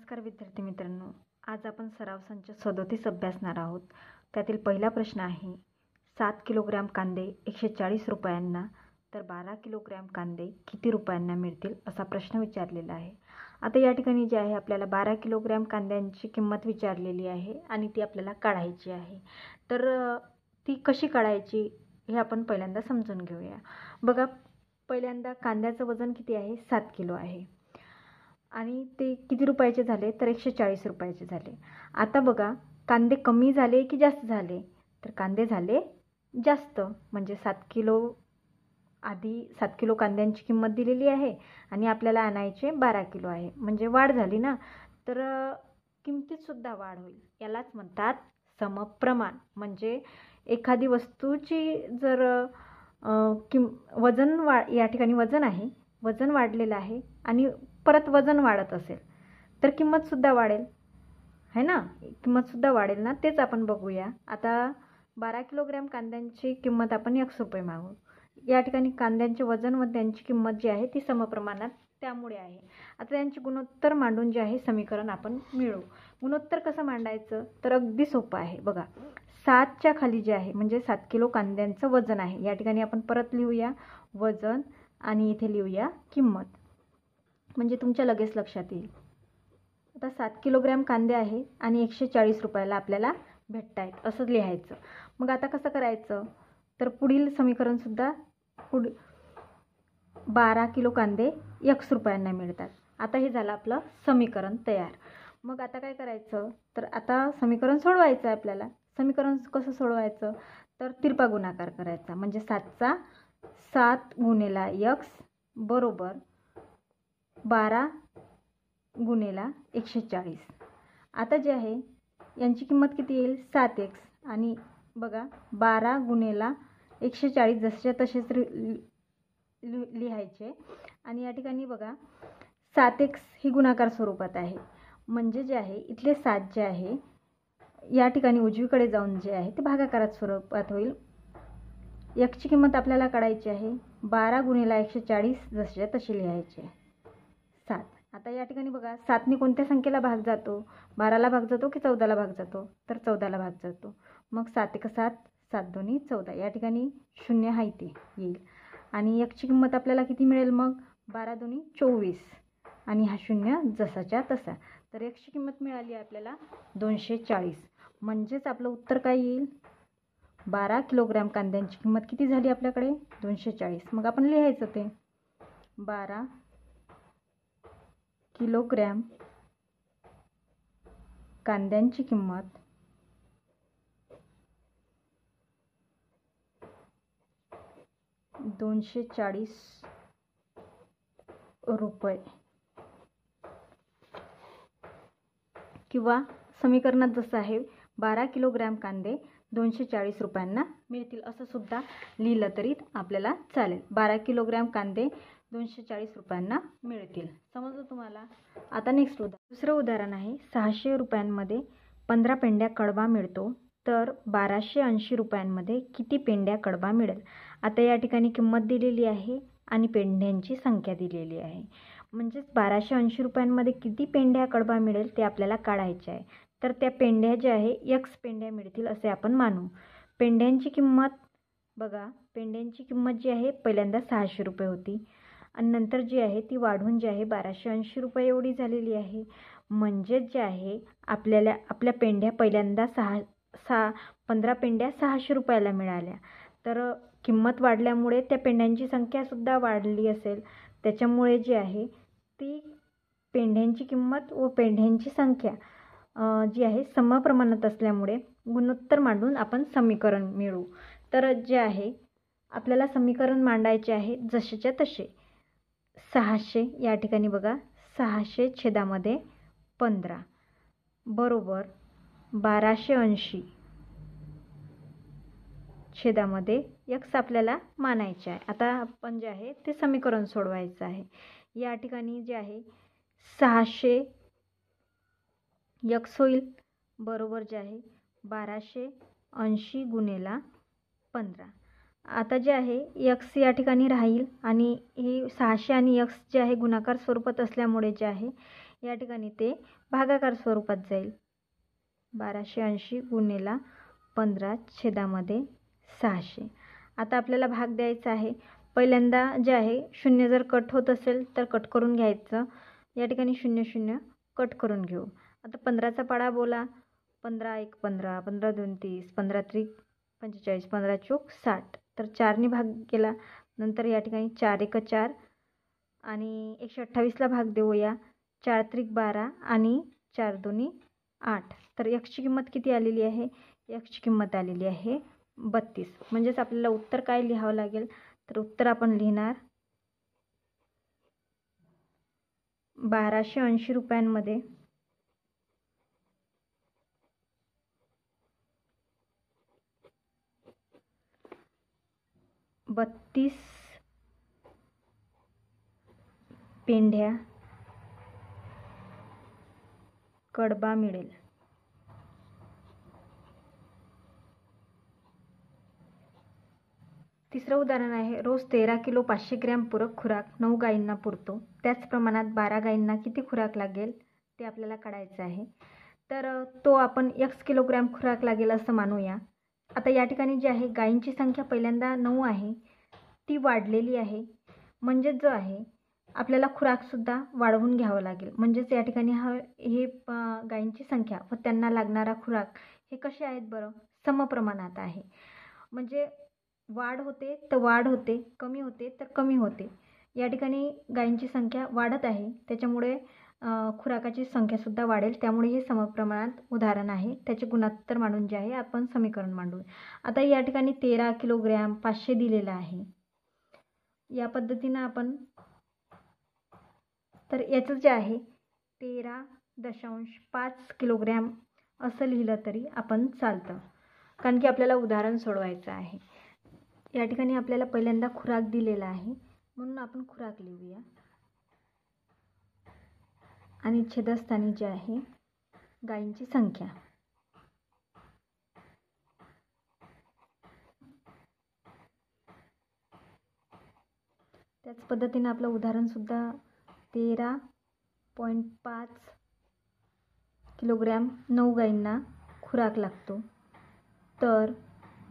नमस्कार विद्यार्थी मित्रांनो, आज आपण सराव संच 37 अभ्यासणार आहोत. त्यातील पहिला प्रश्न आहे, 7 किलोग्रॅम कांदे 140 रुपयांना तर 12 किलोग्रॅम कांदे किती रुपयांना मिळतील असा प्रश्न विचारलेला आहे. आता या ठिकाणी जे आहे आपल्याला 12 किलोग्रॅम कांद्यांची किंमत विचारलेली आहे आणि ती आपल्याला काढायची आहे. तर ती कशी काढायची हे आपण पहिल्यांदा समजून घेऊया. बघा, पहिल्यांदा कांद्याचं वजन किती आहे? 7 किलो आहे आणि ते किती रुपयाचे झाले? तर 140 रुपयाचे झाले. आता बघा, कांदे कमी झाले की जास्त झाले? तर कांदे झाले जास्त, म्हणजे 7 किलो कांद्यांची किंमत दिलेली आहे आणि आपल्याला आणायचे 12 किलो आहे, म्हणजे वाढ झाली ना. तर किमतीतसुद्धा वाढ होईल. यालाच म्हणतात समप्रमाण. म्हणजे एखादी वस्तूची जर वजन या ठिकाणी वजन आहे, वजन वाढलेलं आहे आणि परत वजन वाढत असेल तर किंमतसुद्धा वाढेल, है ना. किंमतसुद्धा वाढेल ना, तेच आपण बघूया. आता 12 किलोग्रॅम कांद्यांची किंमत आपण 100 रुपये मागू. या ठिकाणी कांद्यांचे वजन व त्यांची किंमत जी आहे ती समप्रमाणात त्यामुळे आहे. आता त्यांची गुणोत्तर मांडून जे आहे समीकरण आपण मिळवू. गुणोत्तर कसं मांडायचं? तर अगदी सोपं आहे. बघा, 7च्या खाली जे आहे म्हणजे 7 किलो कांद्यांचं वजन आहे. या ठिकाणी आपण परत लिहूया वजन आणि इथे लिहूया किंमत, म्हणजे तुमच्या लगेच लक्षात येईल. आता 7 किलोग्रॅम कांदे आहे आणि 140 रुपयाला आपल्याला भेटत आहेत असं लिहायचं. मग आता कसं करायचं? तर पुढील समीकरणसुद्धा 12 किलो कांदे 100 रुपयांना मिळतात. आता हे झालं आपलं समीकरण तयार. मग आता काय करायचं? तर आता समीकरण सोडवायचं आहे आपल्याला. समीकरण कसं सोडवायचं? तर तिरपा गुणाकार करायचा, म्हणजे 7चा 7 गुणेला x बरोबर 12 गुणेला 140. आता जे आहे यांची किंमत किती येईल? 7x आणि बघा 12 गुणेला 140 जसेच्या तसेच लिहायचे. आणि या ठिकाणी बघा 7x ही गुणाकार स्वरूपात आहे, म्हणजे जे आहे इथले 7 जे आहे या ठिकाणी उजवीकडे जाऊन जे आहे ते भागाकारात स्वरूपात होईल. xची किंमत आपल्याला काढायची आहे. 12 गुणेला 140 जसेच्या तसे लिहायचे 7. आता या ठिकाणी बघा 7ने कोणत्या संख्येला भाग जातो? 12ला भाग जातो की 14ला भाग जातो? तर 14ला भाग जातो. मग 7 1 7, 7 2 14. या ठिकाणी 0 आहे ते येईल. आणि xची किंमत आपल्याला किती मिळेल? मग 12 2 24 आणि हा 0 जसाच्या तसा. तर xची किंमत मिळाली आपल्याला 240. म्हणजेच आपलं उत्तर काय येईल? 12 किलोग्रॅम कांद्यांची किंमत किती झाली आपल्याकडे? 240. मग आपण लिहायचं ते 12 किलोग्रॅम कांद्यांची किंमत 240 रुपये. किंवा समीकरणात जसं आहे 12 किलोग्रॅम कांदे 240 रुपयांना मिळतील असं सुद्धा लिहिलं तरी आपल्याला चालेल. 12 किलोग्रॅम कांदे 240 रुपयांना मिळतील. समजलं तुम्हाला? आता नेक्स्ट दुसरं उदाहरण आहे, 600 रुपयांमध्ये 15 पेंड्या कडबा मिळतो तर 1280 रुपयांमध्ये किती पेंड्या कडबा मिळेल? आता या ठिकाणी किंमत दिलेली आहे आणि पेंड्यांची संख्या दिलेली आहे. म्हणजेच 1280 रुपयांमध्ये किती पेंड्या कडबा मिळेल ते आपल्याला काढायचे आहे. तर त्या पेंड्या ज्या आहे x पेंड्या मिळतील असे आपण मानू. पेंड्यांची किंमत बघा, पेंड्यांची किंमत जी आहे पहिल्यांदा 600 रुपये होती आणि नंतर जी आहे ती वाढून जी आहे 1280 रुपये एवढी झालेली आहे. म्हणजेच जे आहे आपल्या पेंड्या पहिल्यांदा 15 पेंड्या 600 रुपयाला मिळाल्या. तर किंमत वाढल्यामुळे त्या पेंड्यांची संख्यासुद्धा वाढली असेल. त्याच्यामुळे जी आहे ती पेंड्यांची किंमत व पेंड्यांची संख्या जी आहे समप्रमाणात असल्यामुळे गुणोत्तर मांडून आपण समीकरण मिळवू. तर जे आहे आपल्याला समीकरण मांडायचे आहे जसेच्या तसे. 600 या ठिकाणी बघा 600 छेदामध्ये 15 बरोबर 1280 छेदामध्ये x आपल्याला मानायचे आहे. आता आपण जे आहे ते समीकरण सोडवायचं आहे. या ठिकाणी जे आहे 600 x होईल बरोबर जे आहे 1280 गुणेला 15. आता जे आहे x या ठिकाणी राहील आणि हे 600 आणि x जे आहे गुणाकार स्वरूपात असल्यामुळे जे आहे या ठिकाणी ते भागाकार स्वरूपात जाईल. 1280 गुणिले 15 छेदामध्ये 600. आता आपल्याला भाग द्यायचा आहे. पहिल्यांदा जे आहे 0 जर कट होत असेल तर कट करून घ्यायचं. या ठिकाणी 0 0 कट करून घेऊ. आता 15चा पाढा बोला. 15 1 15, 15 2 30, 15 3 45, 15 चौक 60. तर 4ने भाग केला. नंतर या ठिकाणी 4 1 4 आणि 128ला भाग देऊया. 4 3 12 आणि 4 2 8. तर xची किंमत किती आलेली आहे? xची किंमत आलेली आहे 32. म्हणजेच आपल्याला उत्तर काय लिहावं लागेल? तर उत्तर आपण लिहिणार 1280 रुपयांमध्ये 32 पेंढ्या कडबा मिळेल. तिसरं उदाहरण आहे. रोज 13 किलो 500 ग्रॅम पूरक खुराक 9 गायींना पुरतो. त्याच प्रमाणात 12 गायींना किती खुराक लागेल ते आपल्याला काढायचं आहे. तर तो आपण x किलोग्रॅम खुराक लागेल असं मानूया. आता या ठिकाणी जे आहे गायींची संख्या पहिल्यांदा 9 आहे, ती वाढलेली आहे. म्हणजेच जो आहे आपल्याला खुराकसुद्धा वाढवून घ्यावं लागेल. म्हणजेच या ठिकाणी हे गायींची संख्या व त्यांना लागणारा खुराक हे कसे आहेत बरं? समप्रमाणात आहे. म्हणजे वाढ होते तर वाढ होते, कमी होते तर कमी होते. या ठिकाणी गायींची संख्या वाढत आहे, त्याच्यामुळे खुराकाची संख्यासुद्धा वाढेल. त्यामुळे हे समप्रमाणात उदाहरण आहे. त्याचे गुणोत्तर मांडून जे आहे आपण समीकरण मांडू. आता या ठिकाणी 13 किलोग्रॅम 500 दिलेलं आहे. या पद्धतीनं आपण तर याचं जे आहे 13.5 किलोग्रॅम असं लिहिलं तरी आपण चालतं, कारण की आपल्याला उदाहरण सोडवायचं आहे. या ठिकाणी आपल्याला पहिल्यांदा खुराक दिलेला आहे म्हणून आपण खुराक लिहूया आणि छेदस्थानी जे आहे गायींची संख्या. त्याच पद्धतीने आपलं उदाहरण सुद्धा 13.5 किलोग्रॅम 9 गायींना खुराक लागतो. तर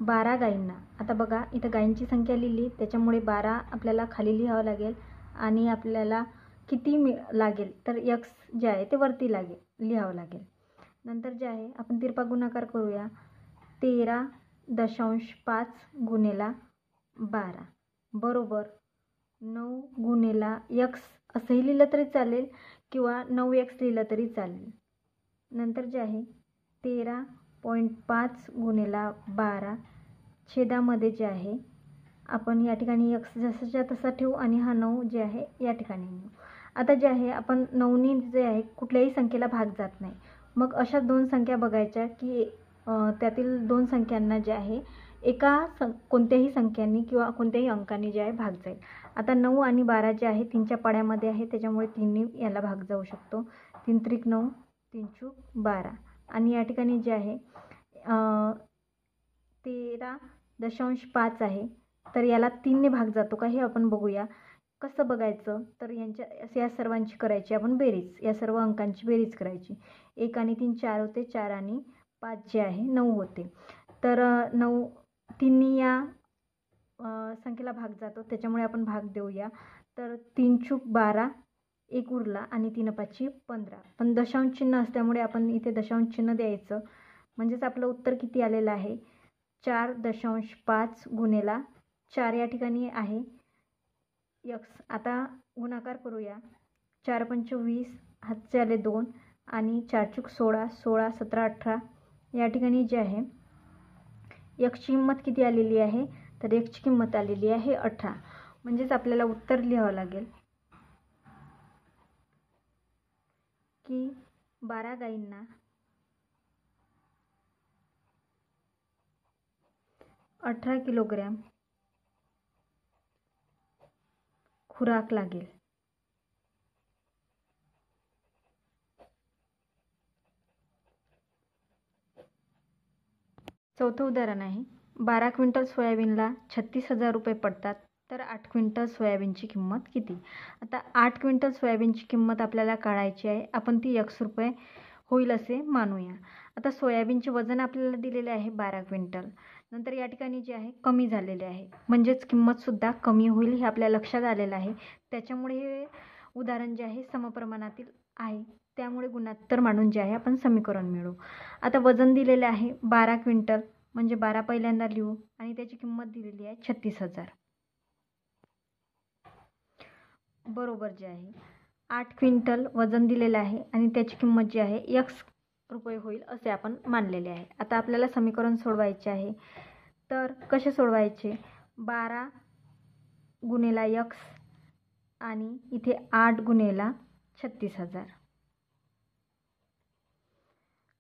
12 गायींना, आता बघा इथं गायींची संख्या लिहिली, त्याच्यामुळे 12 आपल्याला खाली लिहावं लागेल आणि आपल्याला किती लागेल तर x जे आहे ते वरती लिहावं लागेल. नंतर जे आहे आपण तिरपा गुणाकार करूया. 13.5 गुणिले 12 बरोबर 9 गुणिले x असंही लिहिलं तरी चालेल किंवा 9x लिहिलं तरी चालेल. नंतर जे आहे 13.5 गुणिले 12 छेदामध्ये जे आहे आपण या ठिकाणी x जसाच्या तसा ठेवू आणि हा 9 जे आहे या ठिकाणी नेऊ. आता जे आहे आपण 9ने जे आहे कुठल्याही संख्येला भाग जात नाही. मग अशा दोन संख्या बघायच्या की त्यातील दोन संख्यांना जे आहे कोणत्याही संख्यांनी किंवा कोणत्याही अंकाने जे आहे भाग जाईल. आता 9 आणि 12 जे आहे 3च्या पाड्यामध्ये आहे, त्याच्यामुळे 3ने याला भाग जाऊ शकतो. 3 त्रिक 9, 3 चूक 12 आणि या ठिकाणी जे आहे 13.5 आहे, तर याला 3ने भाग जातो का हे आपण बघूया. कसं बघायचं तर या सर्वांची करायची आपण बेरीज, या सर्व अंकांची बेरीज करायची. 1 आणि 3 4 होते, 4 आणि 5 जे आहे 9 होते. तर 9 3ने या संख्येला भाग जातो, त्याच्यामुळे आपण भाग देऊया. तर 3 चूक 12, 1 उरला आणि 3 5 15. पण दशांश चिन्ह असल्यामुळे आपण इथे दशांश चिन्ह द्यायचं. म्हणजेच आपलं उत्तर किती आलेलं आहे 4.5 गुणिले 4 या ठिकाणी आहे x. आता गुणाकार करूया. 4 पंच 20, हातचे आले 2 आणि 4 चूक 16, 16 17 18 या ठिकाणी जे आहे x ची किंमत किती आलेली आहे तर x ची किंमत आलेली आहे 18. म्हणजेच आपल्याला उत्तर लिहावं लागेल की 12 गायींना 18 किलोग्रॅम खुराक लागेल. चौथं उदाहरण आहे. 12 क्विंटल सोयाबीनला 36,000 रुपये पडतात, तर 8 क्विंटल सोयाबीनची किंमत किती? आता 8 क्विंटल सोयाबीनची किंमत आपल्याला काढायची आहे. आपण ती ₹X होईल असे मानूया. आता सोयाबीनचे वजन आपल्याला दिलेले आहे 12 क्विंटल. नंतर या ठिकाणी जे आहे कमी झालेले आहे, म्हणजेच किंमतसुद्धा कमी होईल हे आपल्या लक्षात आलेलं आहे. त्याच्यामुळे हे उदाहरण जे आहे समप्रमाणातील आहे, त्यामुळे गुणोत्तर मानून जे आहे आपण समीकरण मिळवू. आता वजन दिलेले आहे 12 क्विंटल, म्हणजे 12 पहिल्यांदा लिहू आणि त्याची किंमत दिलेली आहे 36,000. बरोबर जे आहे 8 क्विंटल वजन दिलेलं आहे आणि त्याची किंमत जी आहे ₹X होईल असे आपण मानलेले आहे. आता आपल्याला समीकरण सोडवायचे आहे. तर कसे सोडवायचे? 12 गुणिला X आणि इथे 8 गुणिला 36,000.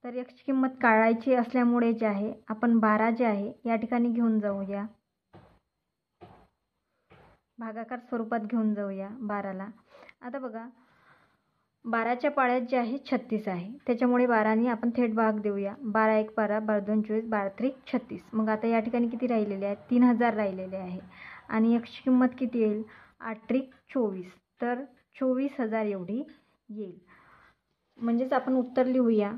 तर Xची किंमत काढायची असल्यामुळे जे आहे आपण 12 जे आहे या ठिकाणी घेऊन जाऊया, भागाकार स्वरूपात घेऊन जाऊया 12ला. आता बघा 12च्या पाड्यात जे आहे 36 आहे, त्याच्यामुळे 12ने आपण थेट भाग देऊया. 12 1 12, 12 2 24, 12 3 36. मग आता या ठिकाणी किती राहिलेले आहेत? 3000 राहिलेले आहे. आणि Xची किंमत किती येईल? 8 3 24, तर 24,000 एवढी येईल. म्हणजेच आपण उत्तर लिहूया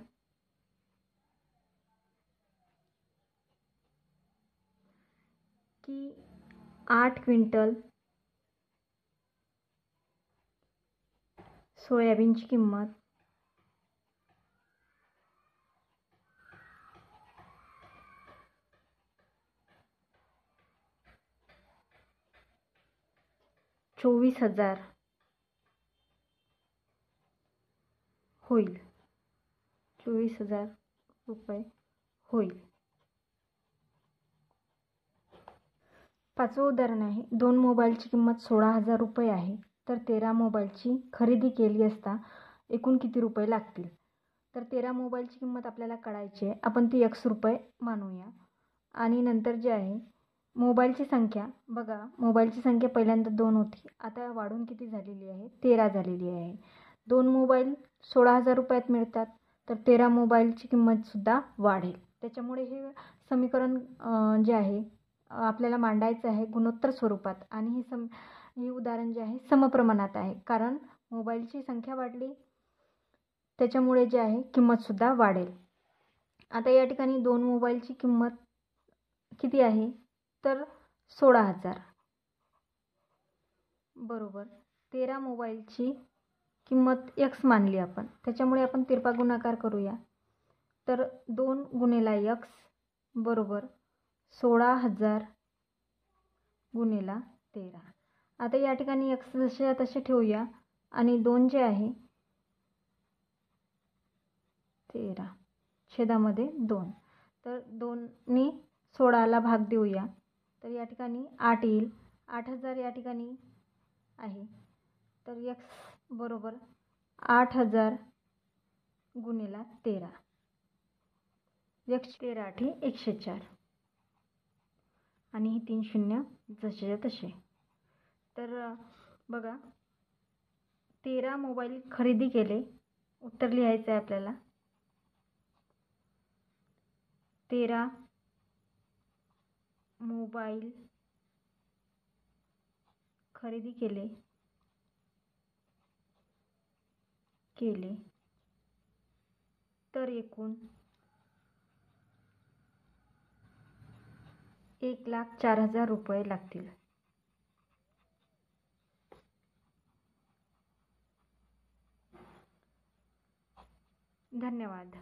की 8 क्विंटल सोयाबीनची किंमत ₹24,000 होईल. ₹24,000 होईल. 5वं उदाहरण आहे. 2 मोबाईलची किंमत ₹16,000 आहे. तर 13 मोबाईलची खरेदी केली असता एकूण किती रुपये लागतील? तर 13 मोबाईलची किंमत आपल्याला काढायची आहे. आपण ती ₹X मानूया. आणि नंतर जे आहे मोबाईलची संख्या बघा, मोबाईलची संख्या पहिल्यांदा 2 होती, आता वाढून किती झालेली आहे? 13 झालेली आहे. 2 मोबाईल ₹16,000 मिळतात, तर 13 मोबाईलची किंमतसुद्धा वाढेल. त्याच्यामुळे हे समीकरण जे आहे आपल्याला मांडायचं आहे गुणोत्तर स्वरूपात. आणि हे उदाहरण जे आहे समप्रमाणात आहे, कारण मोबाईलची संख्या वाढली त्याच्यामुळे जे आहे किंमतसुद्धा वाढेल. आता या ठिकाणी 2 मोबाईलची किंमत किती आहे? तर 16,000 बरोबर. 13 मोबाईलची किंमत X मानली आपण, त्याच्यामुळे आपण तिरपा गुणाकार करूया. तर 2 गुणिला X बरोबर 16,000 गुणिला 13. आता या ठिकाणी X जसे तसे ठेवूया आणि 2 जे आहे 13 छेदामध्ये 2, तर 2ने 16ला भाग देऊया, तर या ठिकाणी 8 येईल. 8,000 या ठिकाणी आहे, तर X बरोबर 8,000 गुणिला 13. X 13 8 104 आणि ही 3 शून्य जसेच्या तसे. तर बघा 13 मोबाईल खरेदी केले, उत्तर लिहायचं आहे आपल्याला. 13 मोबाईल खरेदी केले तर एकूण 1,04,000 रुपये लागतील. धन्यवाद.